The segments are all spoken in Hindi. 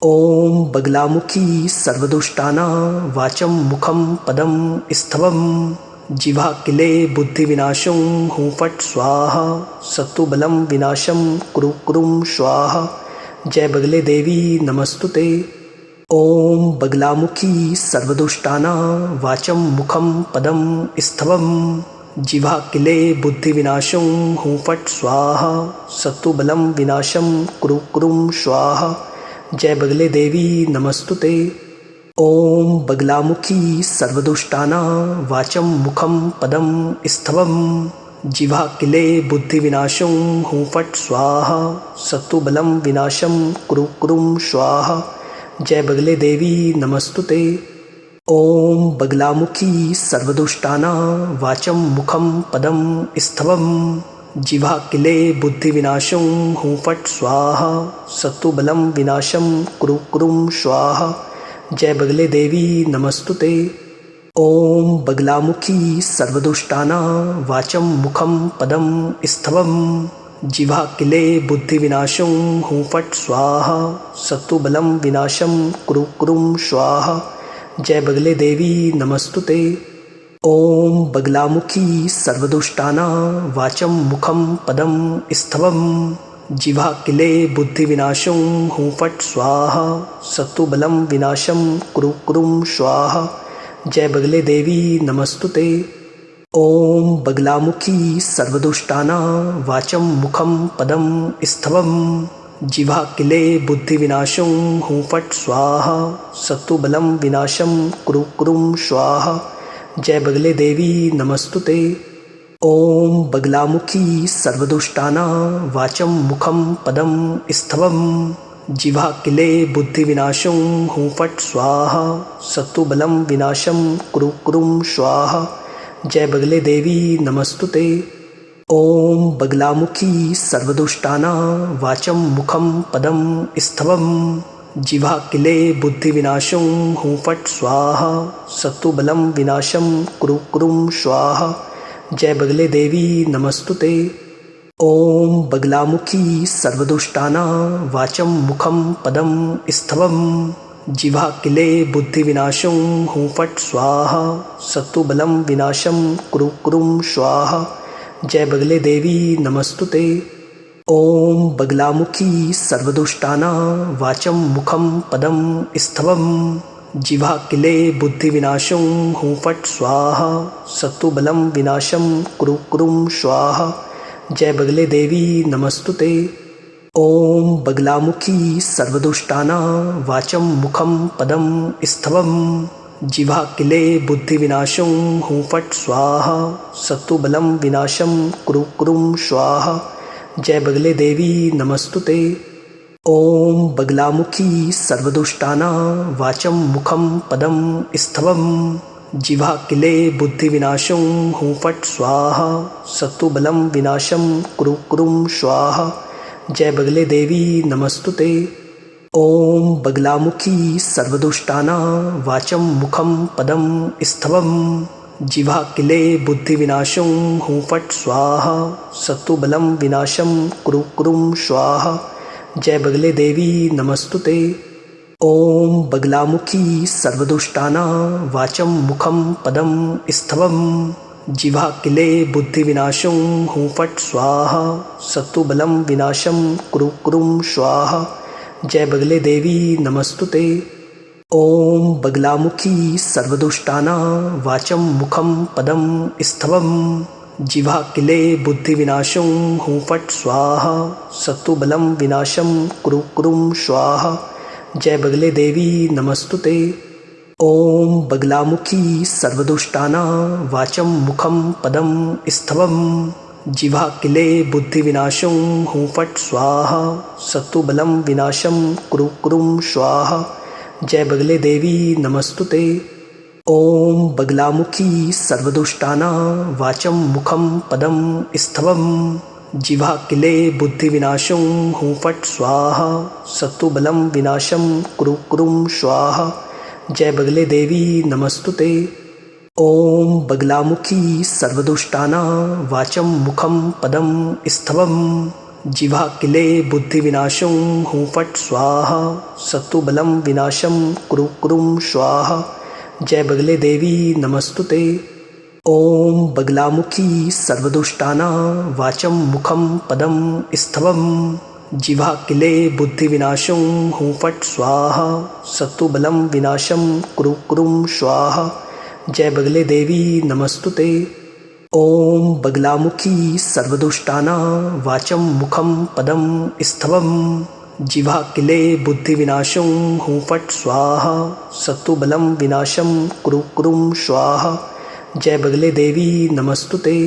ॐ बगलामुखी सर्वदुष्टाना वाचं मुखं पदं स्तवं जिह्वाकिले बुद्धिविनाशं हुं फट् स्वाहा सत्तुबलं विनाशं कुरु कुरुं स्वाहा। जय बगले देवी नमस्तुते। ॐ बगलामुखी सर्वदुष्टाना वाचं मुखं पदं स्तवं जिह्वाकिले बुद्धिविनाशं हुं फट् स्वाहा सत्तुबलं विनाशं कुरु कुरुं स्वाहा। जय बगले देवी नमस्तुते। ॐ बगलामुखी सर्वदुष्टाना वाचं मुखं पदं स्तवं जिह्वाकिले बुद्धिविनाशं हुं फट् स्वाहा सत्तुबलं विनाशं कुरु कुरुं स्वाहा। जय बगले देवी नमस्तुते। ॐ बगलामुखी सर्वदुष्टाना वाचं मुखं पदं स्तवं जिह्वाकिले बुद्धिविनाशं हुं फट् स्वाहा सत्तुबलं विनाशं कुरु कुरुं स्वाहा। जय बगले देवी नमस्तुते। ॐ बगलामुखी सर्वदुष्टाना वाचं मुखं पदं स्तवं जिह्वाकिले बुद्धिविनाशं हुं फट् स्वाहा सत्तुबलं विनाशं कुरु कुरुं स्वाहा। जय बगले देवी नमस्तुते। ॐ बगलामुखी सर्वदुष्टाना वाचं मुखं पदं स्तवं जिह्वाकिले बुद्धिविनाशं हुं फट् स्वाहा सत्तुबलं विनाशं कुरु कुरुं स्वाहा। जय बगले देवी नमस्तुते। ॐ बगलामुखी सर्वदुष्टाना वाचं मुखं पदं स्तवं जिह्वाकिले बुद्धिविनाशं हुं फट् स्वाहा सत्तुबलं विनाशं कुरु कुरुं स्वाहा। जय बगले देवी नमस्तुते। ॐ बगलामुखी सर्वदुष्टाना वाचं मुखं पदं स्तवं जिह्वाकिले बुद्धिविनाशं हुं फट् स्वाहा सत्तुबलं विनाशं कुरु कुरुं स्वाहा। जय बगले देवी नमस्तुते। ॐ बगलामुखी सर्वदुष्टाना वाचं मुखं पदं स्तवं जिह्वाकिले बुद्धिविनाशं हुं फट् स्वाहा सत्तुबलं विनाशं कुरु कुरुं स्वाहा। जय बगले देवी नमस्तुते। ॐ बगलामुखी सर्वदुष्टाना वाचं मुखं पदं स्तवं जिह्वाकिले बुद्धिविनाशं हुं फट् स्वाहा सत्तुबलं विनाशं कुरु कुरुं स्वाहा। जय बगले देवी नमस्तुते। ॐ बगलामुखी सर्वदुष्टाना वाचं मुखं पदं स्तवं जिह्वाकिले बुद्धिविनाशं हुं फट् स्वाहा सत्तुबलं विनाशं कुरु कुरुं स्वाहा। जय बगले देवी नमस्तुते। ॐ बगलामुखी सर्वदुष्टाना वाचं मुखं पदं स्तवं जिह्वाकिले बुद्धिविनाशं हुं फट् स्वाहा सत्तुबलं विनाशं कुरु कुरुं स्वाहा। जय बगले देवी नमस्तुते। ॐ बगलामुखी सर्वदुष्टाना वाचं मुखं पदं स्तवं जिह्वाकिले बुद्धिविनाशं हुं फट् स्वाहा सत्तुबलं विनाशं कुरु कुरुं स्वाहा। जय बगले देवी नमस्तुते। ॐ बगलामुखी सर्वदुष्टाना वाचं मुखं पदं स्तवं जिह्वाकिले बुद्धिविनाशं हुं फट् स्वाहा सत्तुबलं विनाशं कुरु कुरुं स्वाहा। जय बगले देवी नमस्तुते। ॐ बगलामुखी सर्वदुष्टाना वाचं मुखं पदं स्तवं जिह्वाकिले बुद्धिविनाशं हुं फट् स्वाहा सत्तुबलं विनाशं कुरु कुरुं स्वाहा। जय बगले देवी नमस्तुते। ॐ बगलामुखी सर्वदुष्टाना वाचं मुखं पदं स्तवं जिह्वाकिले बुद्धिविनाशं हुं फट् स्वाहा सत्तुबलं विनाशं कुरु कुरुं स्वाहा। जय बगले देवी नमस्तुते। ॐ बगलामुखी सर्वदुष्टाना वाचं मुखं पदं स्तवं जिह्वाकिले बुद्धिविनाशं हुं फट् स्वाहा सत्तुबलं विनाशं कुरु कुरुं स्वाहा। जय बगले देवी नमस्तुते। ॐ बगलामुखी सर्वदुष्टाना वाचं मुखं पदं स्तवं जिह्वाकिले बुद्धिविनाशं हुं फट् स्वाहा सत्तुबलं विनाशं कुरु कुरुं स्वाहा। जय बगले देवी नमस्तुते। ॐ बगलामुखी सर्वदुष्टाना वाचं मुखं पदं स्तवं जिह्वा किले बुद्धिविनाशं हूँ फट् स्वाहा सत्तुबलं विनाशं कुरु कुरुं स्वाहा। जय बगले देवी नमस्तुते। ओम बगलामुखी सर्वदुष्टानां वाचं मुखं पदं स्तवं जिह्वा किले बुद्धिविनाशं हूँ फट् स्वाहा सत्तुबलं विनाशं कुरु कुरुं स्वाहा। जय बगले देवी नमस्तुते। ओम बगलामुखी सर्वदुष्टानां वाचं मुखं पदं स्तवं जिह्वा किले बुद्धिविनाशं हूँ फट् स्वाहा सत्तुबलं विनाशं कुरु कुरुं स्वाहा। जय बगले देवी नमस्तुते।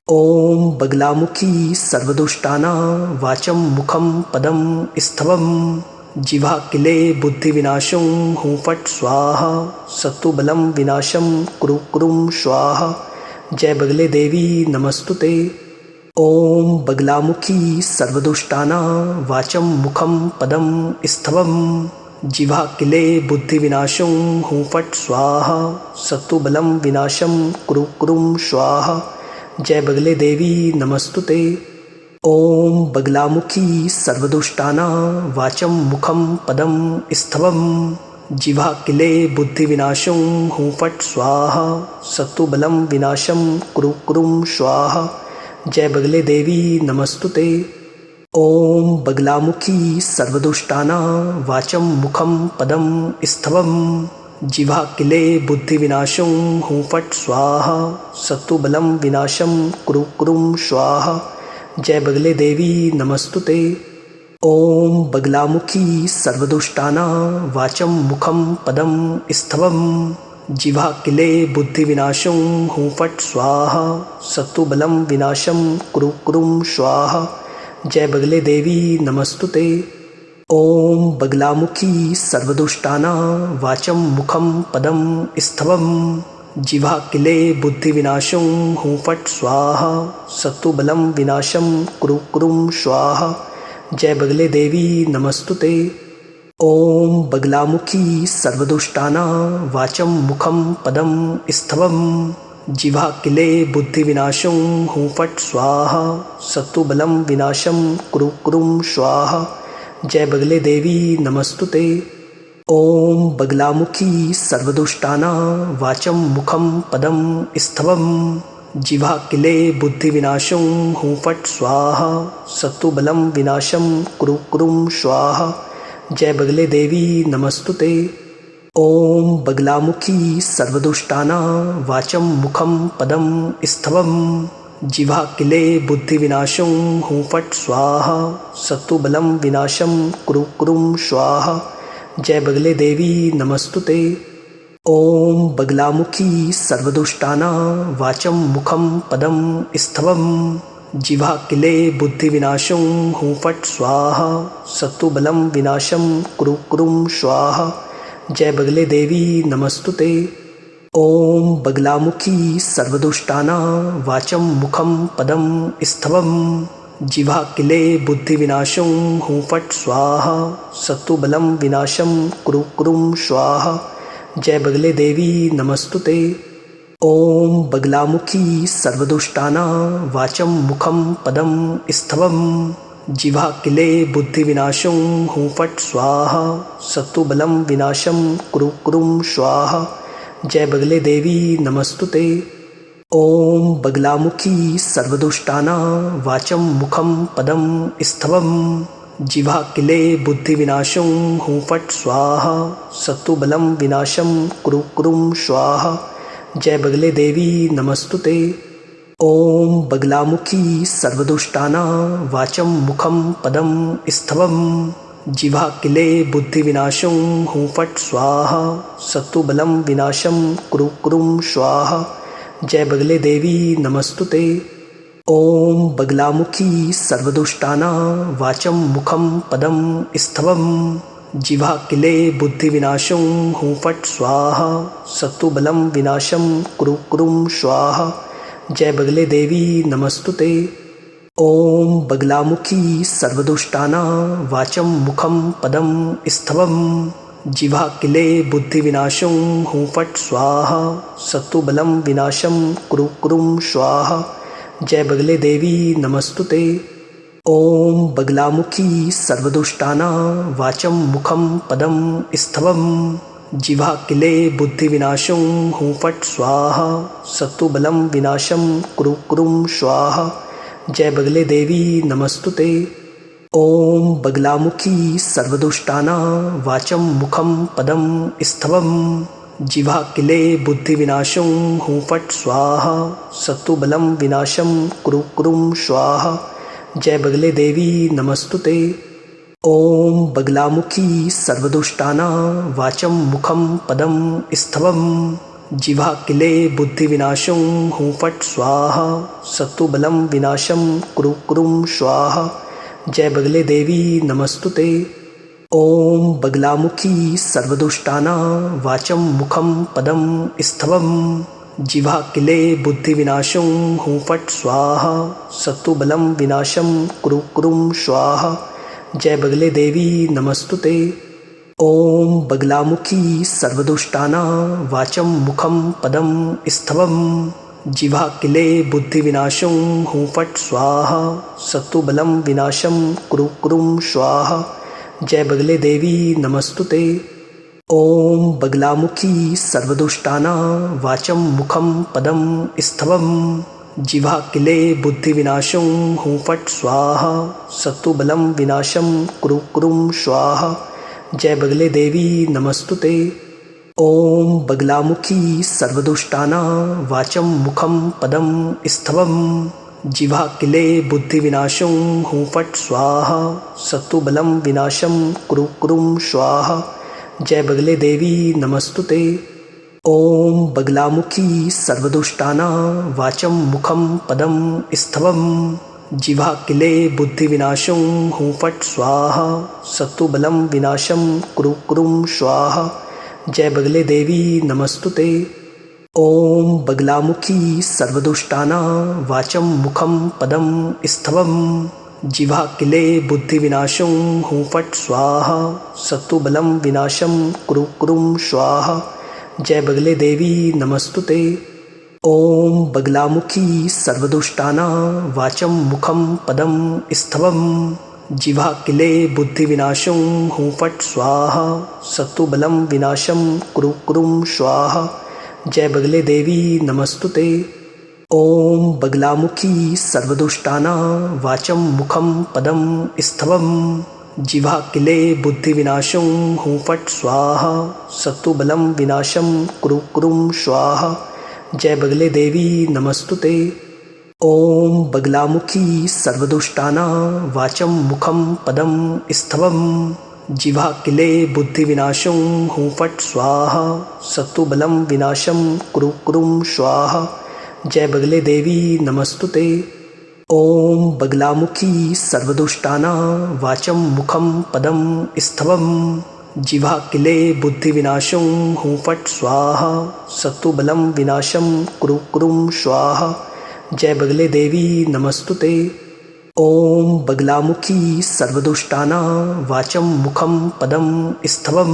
ओम बगलामुखी सर्वदुष्टानां वाचं मुखं पदं स्तवं जिह्वा किले बुद्धिविनाशं हूँ फट् स्वाहा सत्तुबलं विनाशं कुरु कुरुं स्वाहा। जय बगले देवी नमस्तुते। ओम बगलामुखी सर्वदुष्टानां वाचं मुखं पदं स्तवं जिह्वा किले बुद्धिविनाशं हूँ फट् स्वाहा सत्तुबलं विनाशं कुरु कुरुं स्वाहा। जय बगले देवी नमस्तुते। ओम बगलामुखी सर्वदुष्टानां वाचं मुखं पदं स्तवं जिह्वा किले बुद्धिविनाशं हूँ फट् स्वाहा सत्तुबलं विनाशं कुरु कुरुं स्वाहा। जय बगले देवी नमस्तुते। ओम बगलामुखी सर्वदुष्टानां वाचं मुखं पदं स्तवं जिह्वा किले बुद्धिविनाशं हूँ फट् स्वाहा सत्तुबलं विनाशं कुरु कुरुं स्वाहा। जय बगले देवी नमस्तुते। ओम बगलामुखी सर्वदुष्टानां वाचं मुखं पदं स्तवं जिह्वा किले बुद्धिविनाशं हूँ फट् स्वाहा सत्तुबलं विनाशं कुरु कुरुं स्वाहा। जय बगले देवी नमस्तुते। ओम बगलामुखी सर्वदुष्टानां वाचं मुखं पदं स्तवं जिह्वा किले बुद्धिविनाशं हूँ फट् स्वाहा सत्तुबलं विनाशं कुरु कुरुं स्वाहा। जय बगले देवी नमस्तुते। ओम बगलामुखी सर्वदुष्टानां वाचं मुखं पदं स्तवं जिह्वा किले बुद्धिविनाशं हूँ फट् स्वाहा सत्तुबलं विनाशं कुरु कुरुं स्वाहा। जय बगले देवी नमस्तुते। ओम बगलामुखी सर्वदुष्टानां वाचं मुखं पदं स्तवं जिह्वा किले बुद्धिविनाशं हूँ फट् स्वाहा सत्तुबलं विनाशं कुरु कुरुं स्वाहा। जय बगले देवी नमस्तुते। ओम बगलामुखी सर्वदुष्टानां वाचं मुखं पदं स्तवं जिह्वा किले बुद्धिविनाशं हूँ फट् स्वाहा सत्तुबलं विनाशं कुरु कुरुं स्वाहा। जय बगले देवी नमस्तुते। ओम बगलामुखी सर्वदुष्टानां वाचं मुखं पदं स्तवं जिह्वा किले बुद्धिविनाशं हूँ फट् स्वाहा सत्तुबलं विनाशं कुरु कुरुं स्वाहा। जय बगले देवी नमस्तुते। ओम बगलामुखी सर्वदुष्टानां वाचं मुखं पदं स्तवं जिह्वा किले बुद्धिविनाशं हूँ फट् स्वाहा सत्तुबलं विनाशं कुरु कुरुं स्वाहा। जय बगले देवी नमस्तुते। ओम बगलामुखी सर्वदुष्टानां वाचं मुखं पदं स्तवं जिह्वा किले बुद्धिविनाशं हूँ फट् स्वाहा सत्तुबलं विनाशं कुरु कुरुं स्वाहा। जय बगले देवी नमस्तुते। ओम बगलामुखी सर्वदुष्टानां वाचं मुखं पदं स्तवं जिह्वा किले बुद्धिविनाशं हूँ फट् स्वाहा सत्तुबलं विनाशं कुरु कुरुं स्वाहा। जय बगले देवी नमस्तुते। ओम बगलामुखी सर्वदुष्टानां वाचं मुखं पदं स्तवं जिह्वा किले बुद्धिविनाशं हूँ फट् स्वाहा सत्तुबलं विनाशं कुरु कुरुं स्वाहा। जय बगले देवी नमस्तुते। ओम बगलामुखी सर्वदुष्टानां वाचं मुखं पदं स्तवं जिह्वा किले बुद्धिविनाशं हूँ फट् स्वाहा सत्तुबलं विनाशं कुरु कुरुं स्वाहा। जय बगले देवी नमस्तुते। ओम बगलामुखी सर्वदुष्टानां वाचं मुखं पदं स्तवं जिह्वा किले बुद्धिविनाशं हूँ फट् स्वाहा सत्तुबलं विनाशं कुरु कुरुं स्वाहा। जय बगले देवी नमस्तुते। ॐ बगलामुखी सर्वदुष्टाना वाचं मुखं पदं स्थवं जिह्वाकिले बुद्धिविनाशं हुं फट् स्वाहा सत्तुबलं विनाशं कुरु कुरुं स्वाहा। जय बगले देवी नमस्तुते। ॐ बगलामुखी सर्वदुष्टाना वाचं मुखं पदं स्थवं जिह्वाकिले बुद्धिविनाशं हुं फट् स्वाहा सत्तुबलं विनाशं कुरु कुरुं स्वाहा। जय बगले देवी नमस्तुते। ॐ बगलामुखी सर्वदुष्टाना वाचं मुखं पदं स्थवं जिह्वाकिले बुद्धिविनाशं हुं फट् स्वाहा सत्तुबलं विनाशं कुरु कुरुं स्वाहा। जय बगले देवी नमस्तुते। ॐ बगलामुखी सर्वदुष्टाना वाचं मुखं पदं स्थवं जिह्वाकिले बुद्धिविनाशं हुं फट् स्वाहा सत्तुबलं विनाशं कुरु कुरुं स्वाहा। जय बगले देवी नमस्तुते। ॐ बगलामुखी सर्वदुष्टाना वाचं मुखं पदं स्थवं जिह्वाकिले बुद्धिविनाशं हुं फट् स्वाहा सत्तुबलं विनाशं कुरु कुरुं स्वाहा। जय बगले देवी नमस्तुते। ॐ बगलामुखी सर्वदुष्टाना वाचं मुखं पदं स्थवं जिह्वाकिले बुद्धिविनाशं हुं फट् स्वाहा सत्तुबलं विनाशं कुरु कुरुं स्वाहा। जय बगले देवी नमस्तुते। ॐ बगलामुखी सर्वदुष्टाना वाचं मुखं पदं स्थवं जिह्वाकिले बुद्धिविनाशं हुं फट् स्वाहा सत्तुबलं विनाशं कुरु कुरुं स्वाहा। जय बगले देवी नमस्तुते। ॐ बगलामुखी सर्वदुष्टाना वाचं मुखं पदं स्थवं जिह्वाकिले बुद्धिविनाशं हुं फट् स्वाहा सत्तुबलं विनाशं कुरु कुरुं स्वाहा। जय बगले देवी नमस्तुते। ॐ बगलामुखी सर्वदुष्टाना वाचं मुखं पदं स्थवं जिह्वाकिले बुद्धिविनाशं हुं फट् स्वाहा सत्तुबलं विनाशं कुरु कुरुं स्वाहा। जय बगले देवी नमस्तुते। ॐ बगलामुखी सर्वदुष्टाना वाचं मुखं पदं स्थवं जिह्वाकिले बुद्धिविनाशं हुं फट् स्वाहा सत्तुबलं विनाशं कुरु कुरुं स्वाहा। जय बगले देवी नमस्तुते। ॐ बगलामुखी सर्वदुष्टाना वाचं मुखं पदं स्थवं जिह्वाकिले बुद्धिविनाशं हुं फट् स्वाहा सत्तुबलं विनाशं कुरु कुरुं स्वाहा। जय बगले देवी नमस्तुते। ॐ बगलामुखी सर्वदुष्टाना वाचं मुखं पदं स्थवं जिह्वाकिले बुद्धिविनाशं हुं फट् स्वाहा सत्तुबलं विनाशं कुरु कुरुं स्वाहा। जय बगले देवी नमस्तुते। ॐ बगलामुखी सर्वदुष्टाना वाचं मुखं पदं स्थवं जिह्वाकिले बुद्धिविनाशं हुं फट् स्वाहा सत्तुबलं विनाशं कुरु कुरुं स्वाहा। जय बगले देवी नमस्तुते। ॐ बगलामुखी सर्वदुष्टाना वाचं मुखं पदं स्थवं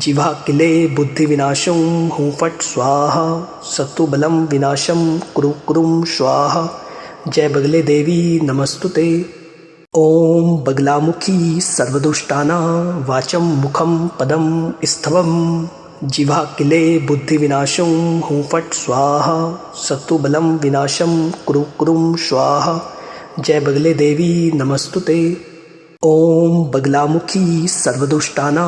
जिह्वाकिले बुद्धिविनाशं हुं फट् स्वाहा सत्तुबलं विनाशं कुरु कुरुं स्वाहा। जय बगले देवी नमस्तुते। ॐ बगलामुखी सर्वदुष्टाना वाचं मुखं पदं स्थवं जिह्वाकिले बुद्धिविनाशं हुं फट् स्वाहा सत्तुबलं विनाशं कुरु कुरुं स्वाहा। जय बगले देवी नमस्तुते। ॐ बगलामुखी सर्वदुष्टाना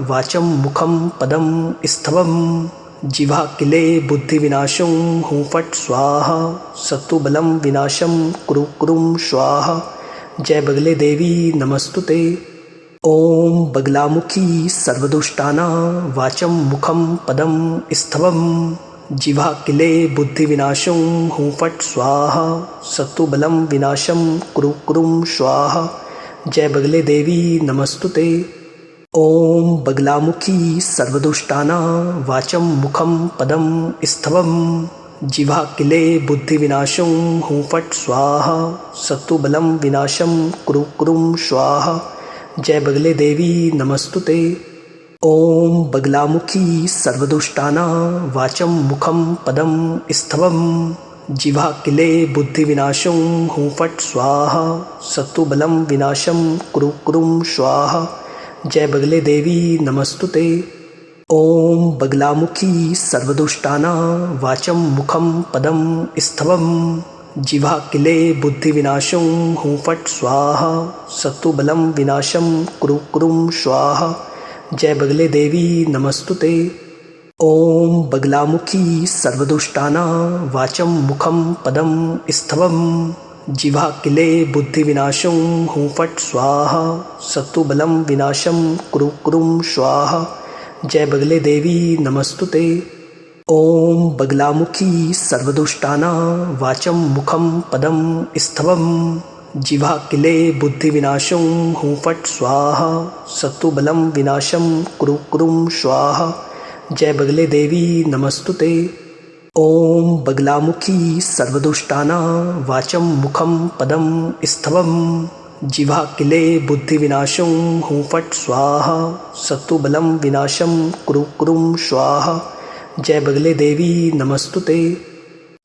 वाचं मुखं पदं स्थवं जिह्वाकिले बुद्धिविनाशं हुं फट् स्वाहा सत्तुबलं विनाशं कुरु कुरुं स्वाहा। जय बगले देवी नमस्तुते। ॐ बगलामुखी सर्वदुष्टाना वाचं मुखं पदं स्थवं जिह्वाकिले बुद्धिविनाशं हुं फट् स्वाहा सत्तुबलं विनाशं कुरु कुरुं स्वाहा। जय बगले देवी नमस्तुते। ॐ बगलामुखी सर्वदुष्टाना वाचं मुखं पदं स्थवं जिह्वाकिले बुद्धिविनाशं हुं फट् स्वाहा सत्तुबलं विनाशं कुरु कुरुं स्वाहा। जय बगले देवी नमस्तुते। ॐ बगलामुखी सर्वदुष्टाना वाचं मुखं पदं स्थवं जिह्वा किले बुद्धिविनाशं हूँ फट् स्वाहा सत्तुबलं विनाशं कुरु कुरुं स्वाहा। जय बगले देवी नमस्तुते। ओम बगलामुखी सर्वदुष्टानां वाचं मुखं पदं स्तवं जिह्वा किले बुद्धिविनाशं हूँ फट् स्वाहा सत्तुबलं विनाशं कुरु कुरुं स्वाहा। जय बगले देवी नमस्तुते। ओम बगलामुखी सर्वदुष्टानां वाचं मुखं पदं स्तवं जिह्वा किले बुद्धिविनाशं हूँ फट् स्वाहा सत्तुबलं विनाशं कुरु कुरुं स्वाहा। जय बगले देवी नमस्तुते। ओम बगलामुखी सर्वदुष्टानां वाचं मुखं पदं स्तवं जिह्वा किले बुद्धिविनाशं हूँ फट् स्वाहा सत्तुबलं विनाशं कुरु कुरुं स्वाहा। जय बगले देवी नमस्तुते। ओम बगलामुखी सर्वदुष्टानां वाचं मुखं पदं स्तवं जिह्वा किले बुद्धिविनाशं हूँ फट् स्वाहा सत्तुबलं विनाशं कुरु कुरुं स्वाहा। जय बगले देवी नमस्तुते।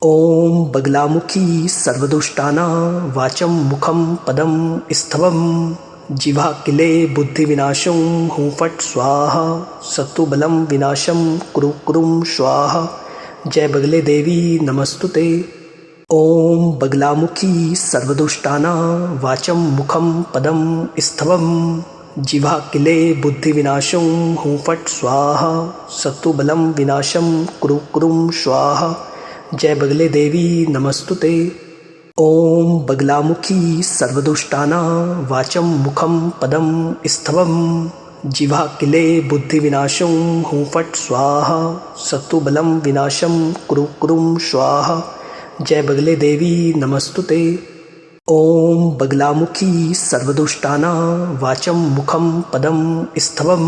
ओम बगलामुखी सर्वदुष्टानां वाचं मुखं पदं स्तवं जिह्वा किले बुद्धिविनाशं हूँ फट् स्वाहा सत्तुबलं विनाशं कुरु कुरुं स्वाहा। जय बगले देवी नमस्तुते। ओम बगलामुखी सर्वदुष्टानां वाचं मुखं पदं स्तवं जिह्वा किले बुद्धिविनाशं हूँ फट् स्वाहा सत्तुबलं विनाशं कुरु कुरुं स्वाहा। जय बगले देवी नमस्तुते। ओम बगलामुखी सर्वदुष्टानां वाचं मुखं पदं स्तवं जिह्वा किले बुद्धिविनाशं हूँ फट् स्वाहा सत्तुबलं विनाशं कुरु कुरुं स्वाहा। जय बगले देवी नमस्तुते। ओम बगलामुखी सर्वदुष्टानां वाचं मुखं पदं स्तवं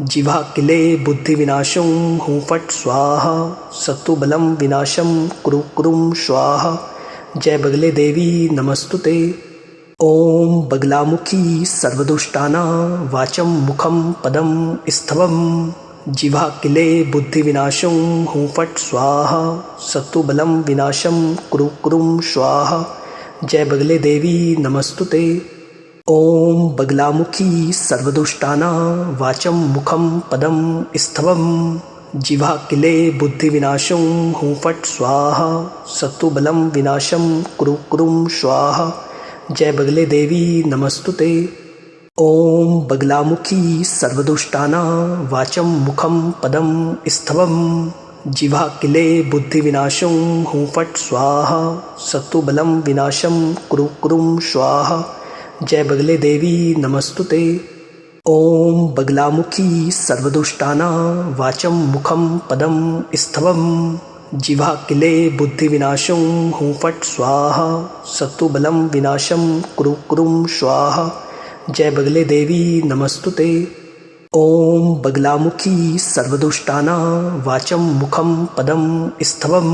जिह्वा किले बुद्धिविनाशं हूँ फट् स्वाहा सत्तुबलं विनाशं कुरु कुरुं स्वाहा। जय बगले देवी नमस्तुते। ओम बगलामुखी सर्वदुष्टानां वाचं मुखं पदं स्तवं जिह्वा किले बुद्धिविनाशं हूँ फट् स्वाहा सत्तुबलं विनाशं कुरु कुरुं स्वाहा। जय बगले देवी नमस्तुते। ओम बगलामुखी सर्वदुष्टानां वाचं मुखं पदं स्तवं जिह्वा किले बुद्धिविनाशं हूँ फट् स्वाहा सत्तुबलं विनाशं कुरु कुरुं स्वाहा। जय बगले देवी नमस्तुते। ओम बगलामुखी सर्वदुष्टानां वाचं मुखं पदं स्तवं जिह्वा किले बुद्धिविनाशं हूँ फट् स्वाहा सत्तुबलं विनाशं कुरु कुरुं स्वाहा। जय बगले देवी नमस्तुते। ओम बगलामुखी सर्वदुष्टानां वाचं मुखं पदं स्तवं जिह्वा किले बुद्धिविनाशं हूँ फट् स्वाहा सत्तुबलं विनाशं कुरु कुरुं स्वाहा। जय बगले देवी नमस्तुते। ओम बगलामुखी सर्वदुष्टानां वाचं मुखं पदं स्तवं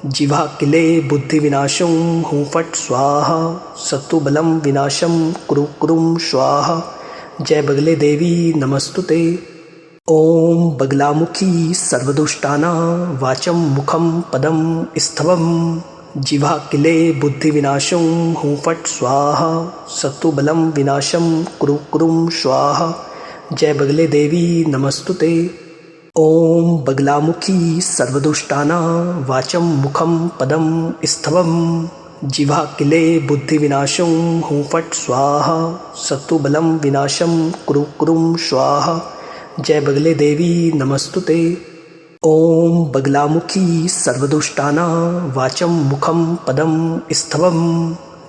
जिह्वा किले बुद्धिविनाशं हूँ फट् स्वाहा सत्तुबलं विनाशं कुरु कुरुं स्वाहा। जय बगले देवी नमस्तुते। ओम बगलामुखी सर्वदुष्टानां वाचं मुखं पदं स्तवं जिह्वा किले बुद्धिविनाशं हूँ फट् स्वाहा सत्तुबलं विनाशं कुरु कुरुं स्वाहा। जय बगले देवी नमस्तुते। ओम बगलामुखी सर्वदुष्टानां वाचं मुखं पदं स्तवं जिह्वा किले बुद्धिविनाशं हूँ फट् स्वाहा सत्तुबलं विनाशं कुरु कुरुं स्वाहा। जय बगले देवी नमस्तुते। ओम बगलामुखी सर्वदुष्टानां वाचं मुखं पदं स्तवं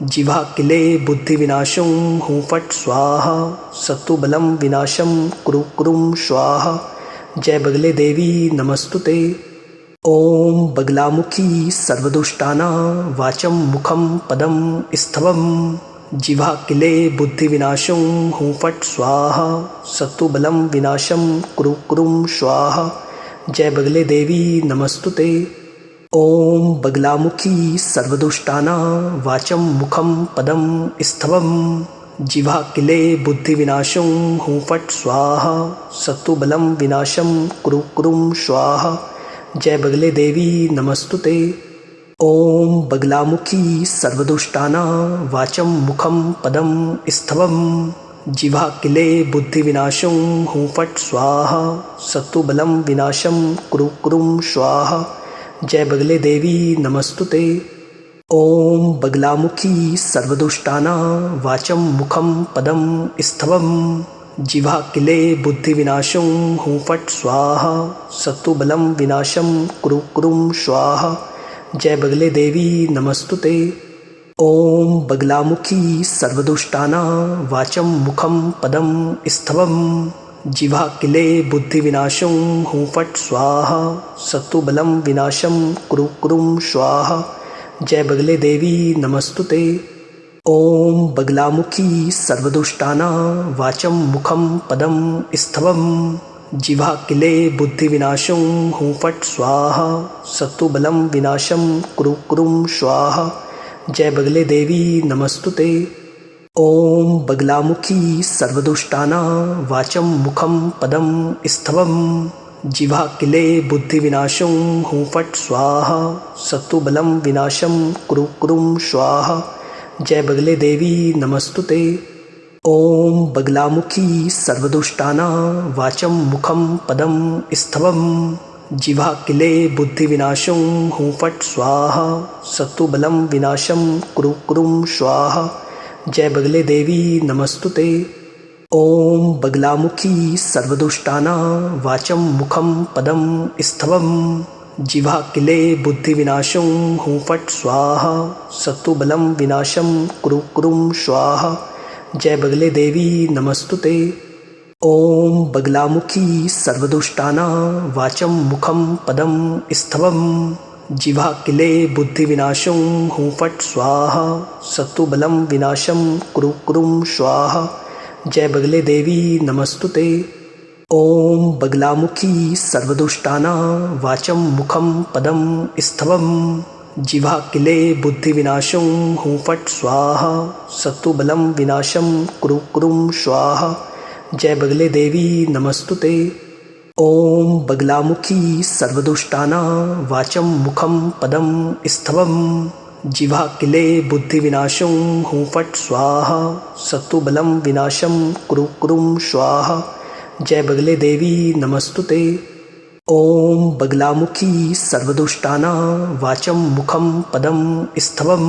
जिह्वा किले बुद्धिविनाशं हूँ फट् स्वाहा सत्तुबलं विनाशं कुरु कुरुं स्वाहा। जय बगले देवी नमस्तुते। ओम बगलामुखी सर्वदुष्टानां वाचं मुखं पदं स्तवं जिह्वा किले बुद्धिविनाशं हूँ फट् स्वाहा सत्तुबलं विनाशं कुरु कुरुं स्वाहा। जय बगले देवी नमस्तुते। ओम बगलामुखी सर्वदुष्टानां वाचं मुखं पदं स्तवं जिह्वा किले बुद्धिविनाशं हूँ फट् स्वाहा सत्तुबलं विनाशं कुरु कुरुं स्वाहा। जय बगले देवी नमस्तुते। ॐ बगलामुखी सर्वदुष्टाना वाचं मुखं पदं स्थवं जिह्वाकिले बुद्धिविनाशं हुं फट् स्वाहा सत्तु बलं विनाशं कुरु कुरुं स्वाहा। जय बगले देवी नमस्तुते। ॐ बगलामुखी सर्वदुष्टाना वाचं मुखं पदं स्थवं जिह्वाकिले बुद्धिविनाशं हुं फट् स्वाहा सत्तु बलं विनाशं कुरु कुरुं स्वाहा। जय बगले देवी नमस्तुते। ॐ बगलामुखी सर्वदुष्टाना वाचं मुखं पदं स्थवं जिह्वाकिले बुद्धिविनाशं हुं फट् स्वाहा सत्तु बलं विनाशं कुरु कुरुं स्वाहा। जय बगले देवी नमस्तुते। ॐ बगलामुखी सर्वदुष्टाना वाचं मुखं पदं स्थवं जिह्वाकिले बुद्धिविनाशं हुं फट् स्वाहा सत्तु बलं विनाशं कुरु कुरुं स्वाहा। जय बगले देवी नमस्तुते। ॐ बगलामुखी सर्वदुष्टाना वाचं मुखं पदं स्थवं जिह्वाकिले बुद्धिविनाशं हुं फट् स्वाहा सत्तु बलं विनाशं कुरु कुरुं स्वाहा। जय बगले देवी नमस्तुते। ॐ बगलामुखी सर्वदुष्टाना वाचं मुखं पदं स्थवं जिह्वाकिले बुद्धिविनाशं हुं फट् स्वाहा सत्तु बलं विनाशं कुरु कुरुं स्वाहा। जय बगले देवी नमस्तुते। ॐ बगलामुखी सर्वदुष्टाना वाचं मुखं पदं स्थवं जिह्वाकिले बुद्धिविनाशं हुं फट् स्वाहा सत्तु बलं विनाशं कुरु कुरुं स्वाहा। जय बगले देवी नमस्तुते। ॐ बगलामुखी सर्वदुष्टाना वाचं मुखं पदं स्थवं जिह्वाकिले बुद्धिविनाशं हुं फट् स्वाहा सत्तु बलं विनाशं कुरु कुरुं स्वाहा। जय बगले देवी नमस्तुते। ॐ बगलामुखी सर्वदुष्टाना वाचं मुखं पदं स्थवं जिह्वाकिले बुद्धिविनाशं हुं फट् स्वाहा सत्तु बलं विनाशं कुरु कुरुं स्वाहा। जय बगले देवी नमस्तुते। ॐ बगलामुखी सर्वदुष्टाना वाचं मुखं पदं स्थवं जिह्वाकिले बुद्धिविनाशं हुं फट् स्वाहा सत्तु बलं विनाशं कुरु कुरुं स्वाहा। जय बगले देवी नमस्तुते। ॐ बगलामुखी सर्वदुष्टाना वाचं मुखं पदं स्थवं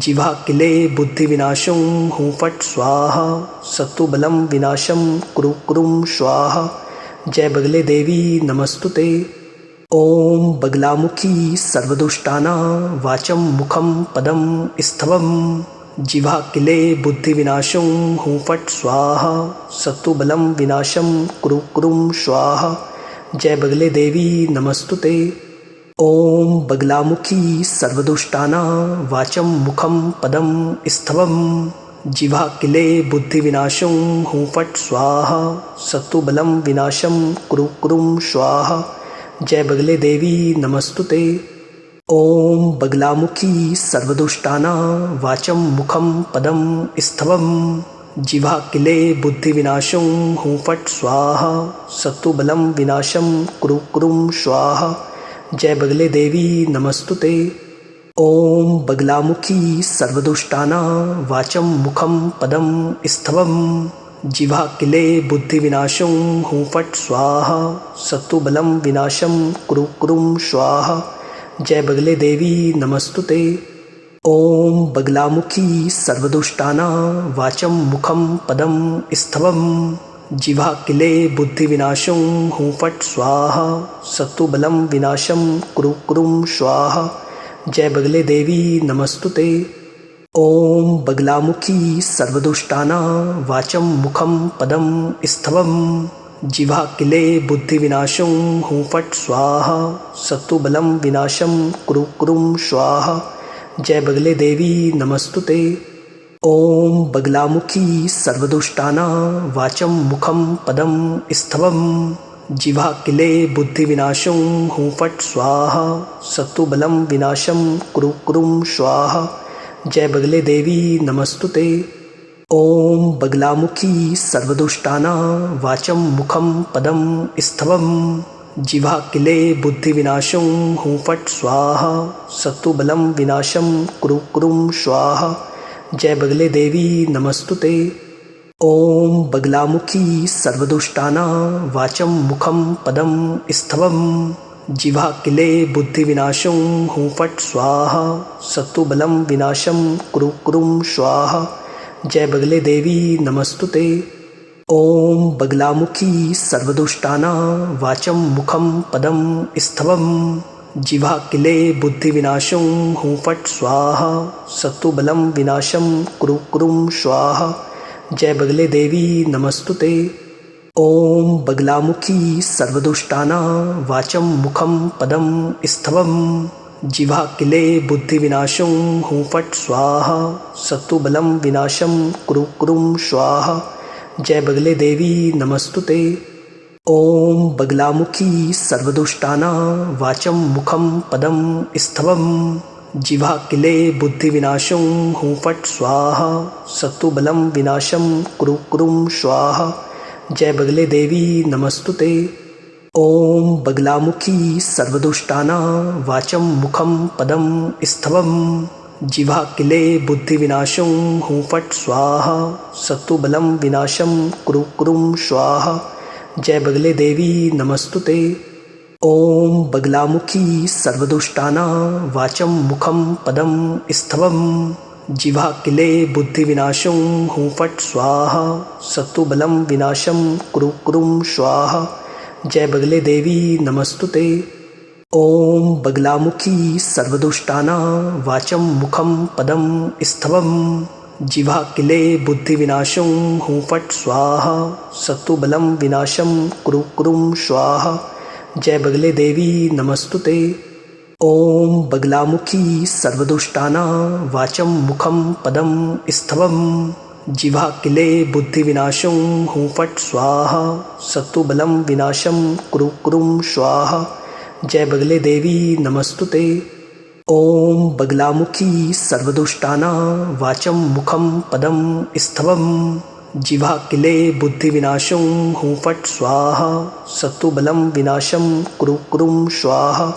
जिह्वाकिले बुद्धिविनाशं हुं फट् स्वाहा सत्तु बलं विनाशं कुरु कुरुं स्वाहा। जय बगले देवी नमस्तुते। ॐ बगलामुखी सर्वदुष्टाना वाचं मुखं पदं स्थवं जिह्वाकिले बुद्धिविनाशं हुं फट् स्वाहा सत्तु बलं विनाशं कुरु कुरुं स्वाहा। जय बगले देवी नमस्तुते। ॐ बगलामुखी सर्वदुष्टाना वाचं मुखं पदं स्थवं जिह्वाकिले बुद्धिविनाशं हुं फट् स्वाहा सत्तु बलं विनाशं कुरु कुरुं स्वाहा। जय बगले देवी नमस्तुते। ॐ बगलामुखी सर्वदुष्टाना वाचं मुखं पदं स्थवं जिह्वाकिले बुद्धिविनाशं हुं फट् स्वाहा सत्तु बलं विनाशं कुरु कुरुं स्वाहा। जय बगले देवी नमस्तुते। ॐ बगलामुखी सर्वदुष्टाना वाचं मुखं पदं स्थवं जिह्वाकिले बुद्धिविनाशं हुं फट् स्वाहा सत्तु बलं विनाशं कुरु कुरुं स्वाहा। जय बगले देवी नमस्तुते। ॐ बगलामुखी सर्वदुष्टाना वाचं मुखं पदं स्थवं जिह्वाकिले बुद्धिविनाशं हुं फट् स्वाहा सत्तु बलं विनाशं कुरु कुरुं स्वाहा। जय बगले देवी नमस्तुते। ॐ बगलामुखी सर्वदुष्टाना वाचं मुखं पदं स्थवं जिह्वाकिले बुद्धिविनाशं हुं फट् स्वाहा सत्तु बलं विनाशं कुरु कुरुं स्वाहा। जय बगले देवी नमस्तुते। ॐ बगलामुखी सर्वदुष्टाना वाचं मुखं पदं स्थवं जिह्वाकिले बुद्धिविनाशं हुं फट् स्वाहा सत्तु बलं विनाशं कुरु कुरुं स्वाहा। जय बगले देवी नमस्तुते। ॐ बगलामुखी सर्वदुष्टाना वाचं मुखं पदं स्थवं जिह्वा किले बुद्धिविनाशं हुं फट् स्वाहा सत्तुबलं विनाशं कुरु कुरुं स्वाहा। जय बगले देवी नमस्तुते। ओम बगलामुखी सर्वदुष्टानां वाचं मुखं पदं स्थवं जिह्वा किले बुद्धिविनाशं हुं फट् स्वाहा सत्तुबलं विनाशं कुरु कुरुं स्वाहा। जय बगले देवी नमस्तुते। ओम बगलामुखी सर्वदुष्टानां वाचं मुखं पदं स्थवं जिह्वा किले बुद्धिविनाशं हुं फट् स्वाहा सत्तुबलं विनाशं कुरु कुरुं स्वाहा। जय बगले देवी नमस्तुते। ओम बगलामुखी सर्वदुष्टानां वाचं मुखं पदं स्थवं जिह्वा किले बुद्धिविनाशं हुं फट् स्वाहा सत्तुबलं विनाशं कुरु कुरुं स्वाहा। जय बगले देवी नमस्तुते। ओम बगलामुखी सर्वदुष्टानां वाचं मुखं पदं स्थवं जिह्वा किले बुद्धिविनाशं हुं फट् स्वाहा सत्तुबलं विनाशं कुरु कुरुं स्वाहा। जय बगले देवी नमस्तुते। ओम बगलामुखी सर्वदुष्टानां वाचं मुखं पदं स्थवं जिह्वा किले बुद्धिविनाशं हुं फट् स्वाहा सत्तुबलं विनाशं कुरु कुरुं स्वाहा। जय बगले देवी नमस्तुते। ओम बगलामुखी सर्वदुष्टानां वाचं मुखं पदं स्थवं जिह्वा किले बुद्धिविनाशं हुं फट् स्वाहा सत्तुबलं विनाशं कुरु कुरुं स्वाहा। जय बगले देवी नमस्तुते। ओम बगलामुखी सर्वदुष्टानां वाचं मुखं पदं स्थवं जिह्वा किले बुद्धिविनाशं हुं फट् स्वाहा सत्तुबलं विनाशं कुरु कुरुं स्वाहा। जय बगले देवी नमस्तुते। ओम बगलामुखी सर्वदुष्टानां वाचं मुखं पदं स्थवं जिह्वा किले बुद्धिविनाशं हुं फट् स्वाहा सत्तुबलं विनाशं कुरु कुरुं स्वाहा। जय बगले देवी नमस्तुते। ओम बगलामुखी सर्वदुष्टानां वाचं मुखं पदं स्थवं जिह्वा किले बुद्धिविनाशं हुं फट् स्वाहा सत्तुबलं विनाशं कुरु कुरुं स्वाहा।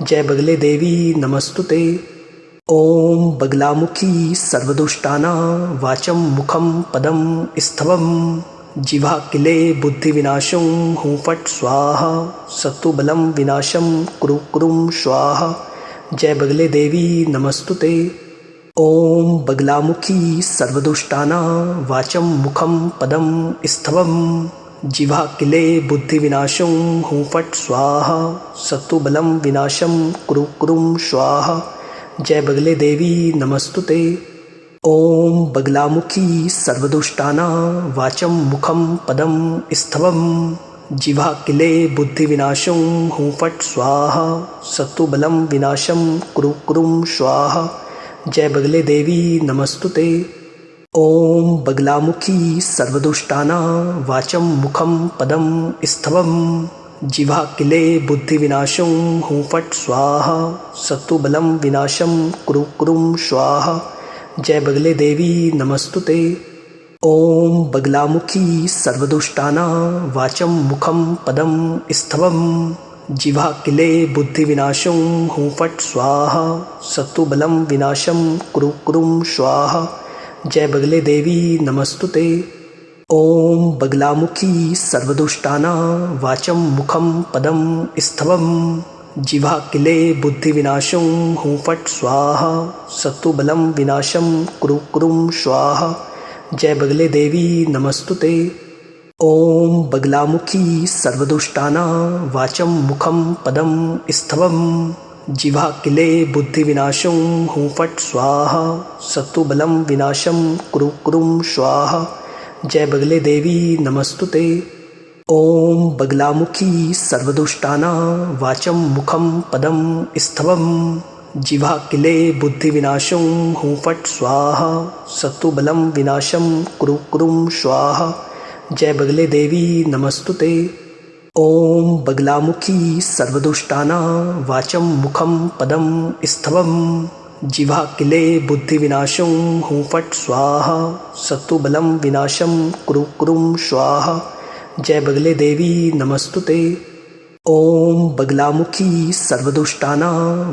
जय बगले देवी नमस्तुते। ओम बगलामुखी सर्वदुष्टानां वाचं मुखं पदं स्थवं जिह्वा किले बुद्धिविनाशं हुं फट् स्वाहा सत्तुबलं विनाशं कुरु कुरुं स्वाहा। जय बगले देवी नमस्तुते। ओम बगलामुखी सर्वदुष्टानां वाचं मुखं पदं स्थवं जिह्वा किले बुद्धिविनाशं हुं फट् स्वाहा सत्तुबलं विनाशं कुरु कुरुं स्वाहा। जय बगले देवी नमस्तुते। ओम बगलामुखी सर्वदुष्टानां वाचं मुखं पदं स्थवं जिह्वा किले बुद्धिविनाशं हुं फट् स्वाहा सत्तुबलं विनाशं कुरु कुरुं स्वाहा। जय बगले देवी नमस्तुते। ओम बगलामुखी सर्वदुष्टानां वाचं मुखं पदं स्थवं जिह्वा किले बुद्धिविनाशं हुं फट् स्वाहा सत्तुबलं विनाशं कुरु कुरुं स्वाहा। जय बगले देवी नमस्तुते। ओम बगलामुखी सर्वदुष्टानां वाचं मुखं पदं स्थवं जिह्वा किले बुद्धिविनाशं हुं फट् स्वाहा सत्तुबलं विनाशं कुरु कुरुं स्वाहा। जय बगले देवी नमस्तुते। ओम बगलामुखी सर्वदुष्टानां वाचं मुखं पदं स्थवं जिह्वा किले बुद्धिविनाशं हुं फट् स्वाहा सत्तुबलं विनाशं कुरु कुरुं स्वाहा। जय बगले देवी नमस्तुते। ओम बगलामुखी सर्वदुष्टानां वाचं मुखं पदं स्थवं जिह्वा किले बुद्धिविनाशं हुं फट् स्वाहा सत्तुबलं विनाशं कुरु कुरुं स्वाहा। जय बगले देवी नमस्तुते। ओम बगलामुखी सर्वदुष्टानां वाचं मुखं पदं स्थवं जिह्वा किले बुद्धिविनाशं हुं फट् स्वाहा सत्तुबलं विनाशं कुरु कुरुं स्वाहा। जय बगले देवी नमस्तुते। ओम बगलामुखी सर्वदुष्टानां वाचं मुखं पदं स्थवं जिह्वा किले बुद्धिविनाशं हुं फट् स्वाहा सत्तुबलं विनाशं कुरु कुरुं स्वाहा। जय बगले देवी नमस्तुते। ॐ बगलामुखी सर्वदुष्टाना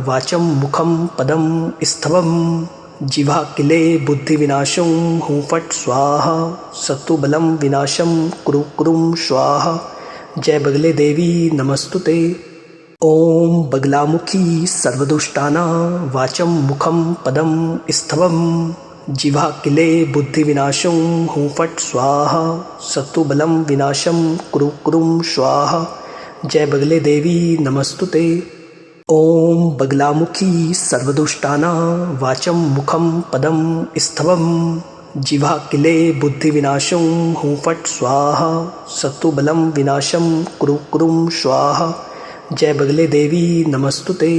वाचं मुखं पदं स्तवं जिह्वाकिले बुद्धिविनाशं हुं फट् स्वाहा सत्तुबलं विनाशं कुरु कुरुं स्वाहा जय बगले देवी नमस्तुते। ॐ बगलामुखी सर्वदुष्टाना वाचं मुखं पदं स्तवं जिह्वाकिले बुद्धिविनाशं हुं फट् स्वाहा सत्तुबलं विनाशं कुरु कुरुं स्वाहा जय बगले देवी नमस्तुते। ॐ बगलामुखी सर्वदुष्टाना वाचं मुखं पदं स्तवं जिह्वाकिले बुद्धिविनाशं हुं फट् स्वाहा सत्तुबलं विनाशं कुरु कुरुं स्वाहा जय बगले देवी नमस्तुते।